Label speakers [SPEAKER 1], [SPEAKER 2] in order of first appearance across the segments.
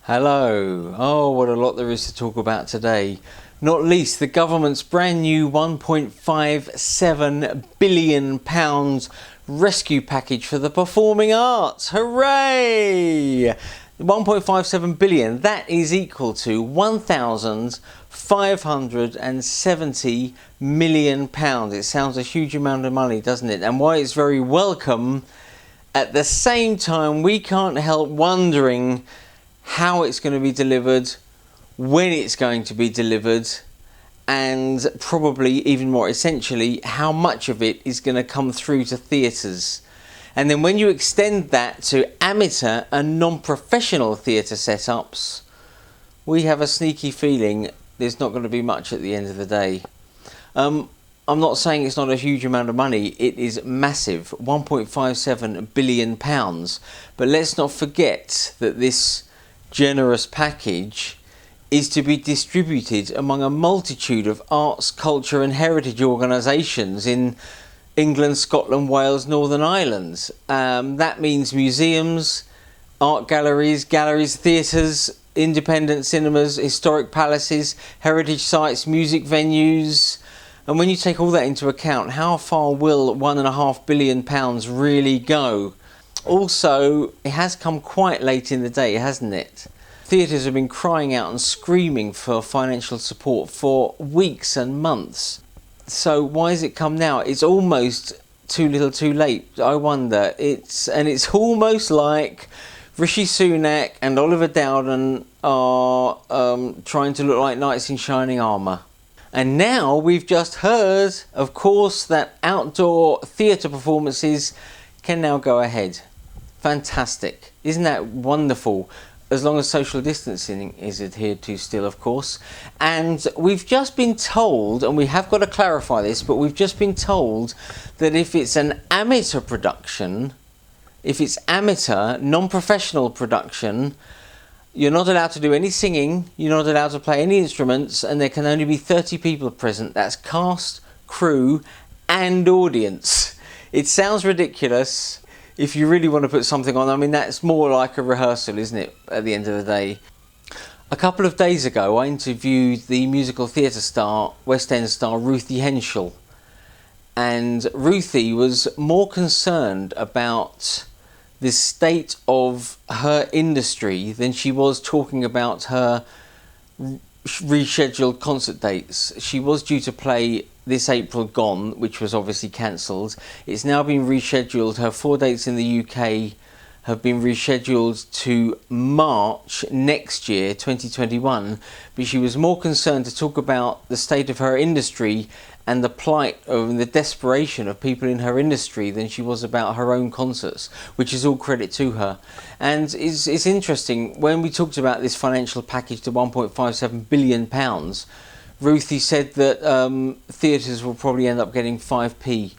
[SPEAKER 1] Hello. Oh, what a lot there is to talk about today. Not least the government's brand new £1.57 billion rescue package for the performing arts. Hooray! 1.57 billion, that is equal to £1,570 million. It sounds a huge amount of money, doesn't it? And why it's very welcome, at the same time we can't help wondering how it's going to be delivered, when it's going to be delivered, and probably even more essentially, how much of it is going to come through to theatres. And then when you extend that to amateur and non-professional theatre setups, we have a sneaky feeling there's not going to be much at the end of the day. I'm not saying it's not a huge amount of money. It is massive, £1.57 billion. But let's not forget that this generous package is to be distributed among a multitude of arts, culture and heritage organisations in England, Scotland, Wales, Northern Ireland. That means museums, art galleries, theatres, independent cinemas, historic palaces, heritage sites, music venues. And when you take all that into account, how far will £1.5 billion really go? Also, it has come quite late in the day, hasn't it? Theatres have been crying out and screaming for financial support for weeks and months. So why has it come now? It's almost too little too late, I wonder. It's almost like Rishi Sunak and Oliver Dowden are trying to look like knights in shining armour. And now we've just heard, of course, that outdoor theatre performances can now go ahead. Fantastic. Isn't that wonderful? As long as social distancing is adhered to still, of course. And we've just been told, and we have got to clarify this, but we've just been told that if it's an amateur production, if it's amateur, non-professional production, you're not allowed to do any singing, you're not allowed to play any instruments, and there can only be 30 people present. That's cast, crew, and audience. It sounds ridiculous. If you really want to put something on, I mean, that's more like a rehearsal, isn't it, at the end of the day? A couple of days ago, I interviewed the musical theatre star, West End star, Ruthie Henschel. And Ruthie was more concerned about the state of her industry than she was talking about her rescheduled concert dates. She was due to play this April gone, which was obviously cancelled. It's now been rescheduled. Her 4 dates in the UK have been rescheduled to March next year, 2021. But she was more concerned to talk about the state of her industry and the plight of the desperation of people in her industry than she was about her own concerts, which is all credit to her. And it's interesting, when we talked about this financial package to £1.57 billion, Ruthie said that theatres will probably end up getting 5p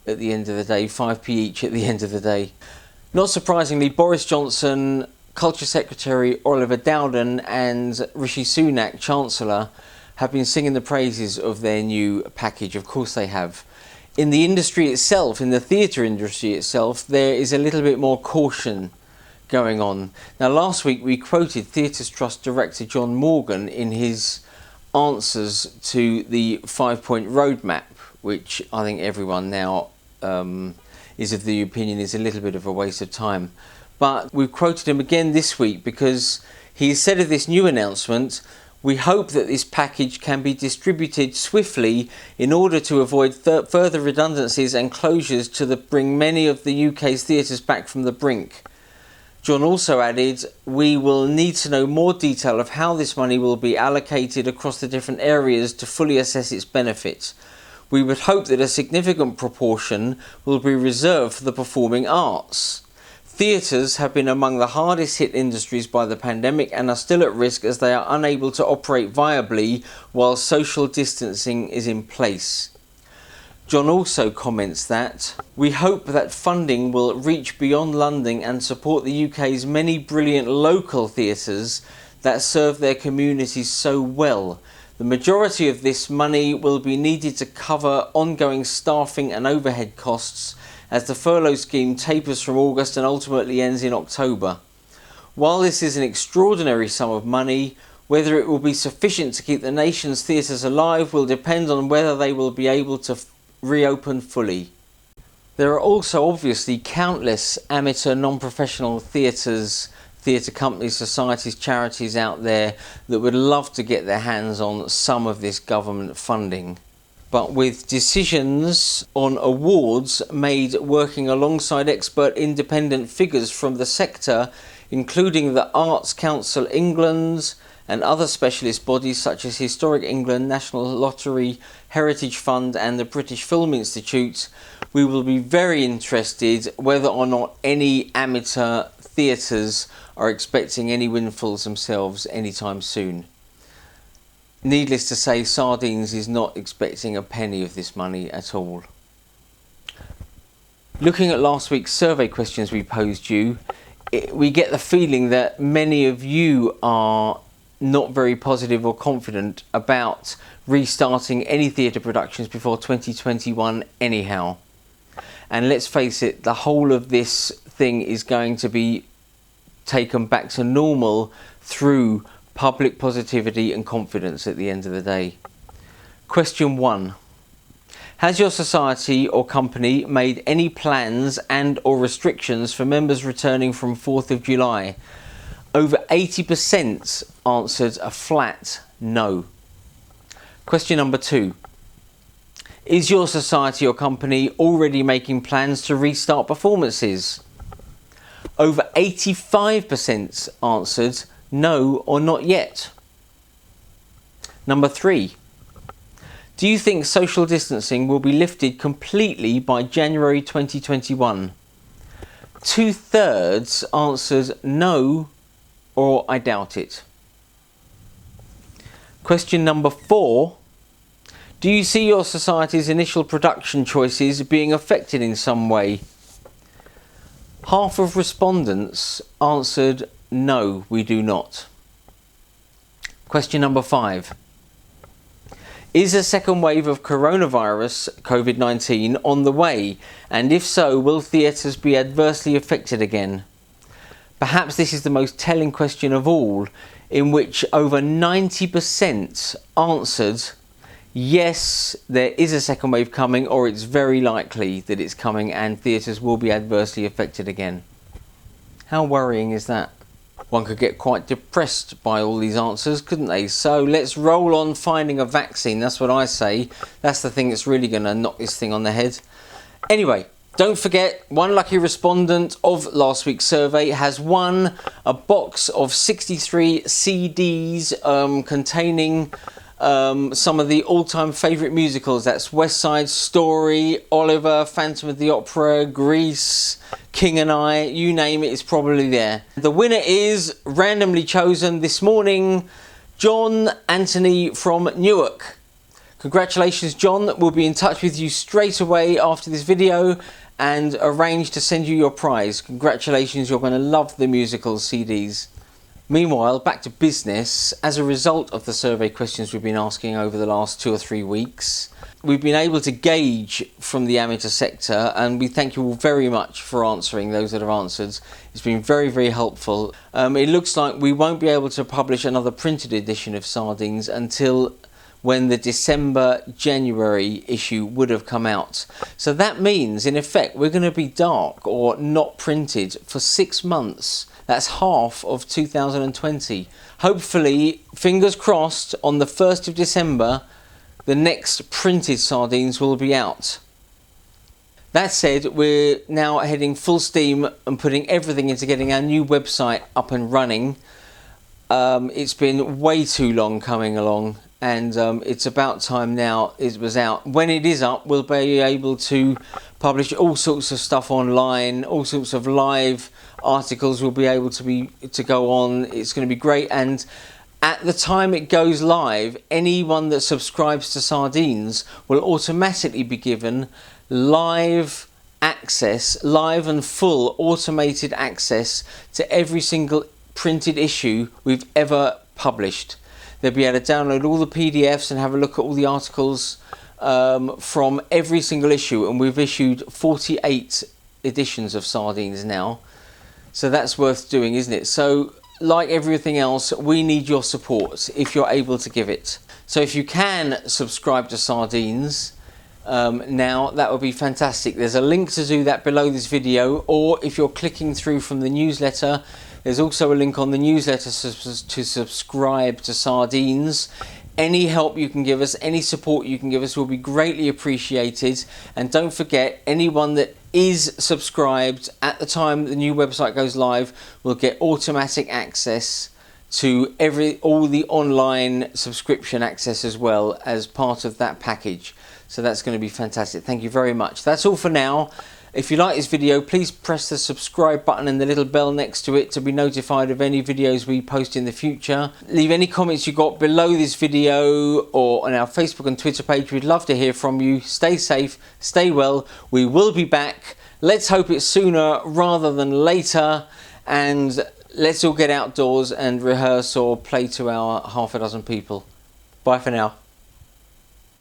[SPEAKER 1] at the end of the day, 5p each at the end of the day. Not surprisingly, Boris Johnson, Culture Secretary Oliver Dowden and Rishi Sunak, Chancellor, have been singing the praises of their new package. Of course they have. In the industry itself, in the theatre industry itself, there is a little bit more caution going on. Now, last week we quoted Theatres Trust Director John Morgan in his answers to the 5-point roadmap, which I think everyone now is of the opinion is a little bit of a waste of time. But we've quoted him again this week because he said of this new announcement, "We hope that this package can be distributed swiftly in order to avoid further redundancies and closures to bring many of the UK's theatres back from the brink." John also added, "We will need to know more detail of how this money will be allocated across the different areas to fully assess its benefits. We would hope that a significant proportion will be reserved for the performing arts. Theatres have been among the hardest hit industries by the pandemic and are still at risk as they are unable to operate viably while social distancing is in place." John also comments that, "We hope that funding will reach beyond London and support the UK's many brilliant local theatres that serve their communities so well. The majority of this money will be needed to cover ongoing staffing and overhead costs as the furlough scheme tapers from August and ultimately ends in October. While this is an extraordinary sum of money, whether it will be sufficient to keep the nation's theatres alive will depend on whether they will be able to reopen fully. There are also obviously countless amateur non-professional theatres, theatre companies, societies, charities out there that would love to get their hands on some of this government funding. But with decisions on awards made working alongside expert independent figures from the sector, including the Arts Council England and other specialist bodies such as Historic England, National Lottery, Heritage Fund and the British Film Institute, we will be very interested whether or not any amateur theatres are expecting any windfalls themselves anytime soon. Needless to say, Sardines is not expecting a penny of this money at all. Looking at last week's survey questions we posed you, we get the feeling that many of you are not very positive or confident about restarting any theatre productions before 2021 anyhow. And let's face it, the whole of this thing is going to be taken back to normal through public positivity and confidence at the end of the day. Question 1. Has your society or company made any plans and or restrictions for members returning from 4th of July? Over 80% answered a flat no. Question number 2. Is your society or company already making plans to restart performances? Over 85% answered no or not yet. Number 3. Do you think social distancing will be lifted completely by January 2021? 2/3 answered no or I doubt it. Question number 4. Do you see your society's initial production choices being affected in some way? Half of respondents answered no, we do not. Question number 5. Is a second wave of coronavirus, COVID-19, on the way? And if so, will theatres be adversely affected again? Perhaps this is the most telling question of all, in which over 90% answered yes, there is a second wave coming, or it's very likely that it's coming and theatres will be adversely affected again. How worrying is that? One could get quite depressed by all these answers, couldn't they? So let's roll on finding a vaccine. That's what I say. That's the thing that's really going to knock this thing on the head. Anyway, don't forget, one lucky respondent of last week's survey has won a box of 63 CDs containing some of the all-time favourite musicals. That's West Side Story, Oliver, Phantom of the Opera, Grease, King and I, you name it, it's probably there. The winner is randomly chosen this morning, John Anthony from Newark. Congratulations, John. We'll be in touch with you straight away after this video and arrange to send you your prize. Congratulations, you're going to love the musical CDs. Meanwhile, back to business. As a result of the survey questions we've been asking over the last 2 or 3 weeks, we've been able to gauge from the amateur sector, and we thank you all very much for answering, those that have answered. It's been very, very helpful. It looks like we won't be able to publish another printed edition of Sardines until when the December-January issue would have come out. So that means, in effect, we're going to be dark or not printed for 6 months. That's half of 2020. Hopefully, fingers crossed, on the 1st of December, the next printed Sardines will be out. That said, we're now heading full steam and putting everything into getting our new website up and running. It's been way too long coming along, and it's about time now it was out. When it is up, we'll be able to publish all sorts of stuff online, all sorts of live articles will be able to go on. It's going to be great, and at the time it goes live, anyone that subscribes to Sardines will automatically be given live access, live and full automated access to every single printed issue we've ever published. They'll be able to download all the PDFs and have a look at all the articles from every single issue, and we've issued 48 editions of Sardines now. So that's worth doing, isn't it? So like everything else, we need your support if you're able to give it. So if you can subscribe to Sardines now, that would be fantastic. There's a link to do that below this video, or if you're clicking through from the newsletter, there's also a link on the newsletter to subscribe to Sardines. Any help you can give us, any support you can give us will be greatly appreciated. And don't forget, anyone that is subscribed at the time the new website goes live will get automatic access to all the online subscription access as well as part of that package. So that's going to be fantastic. Thank you very much. That's all for now. If you like this video, please press the subscribe button and the little bell next to it to be notified of any videos we post in the future. Leave any comments you got below this video or on our Facebook and Twitter page. We'd love to hear from you. Stay safe, stay well. We will be back. Let's hope it's sooner rather than later. And let's all get outdoors and rehearse or play to our half a dozen people. Bye for now.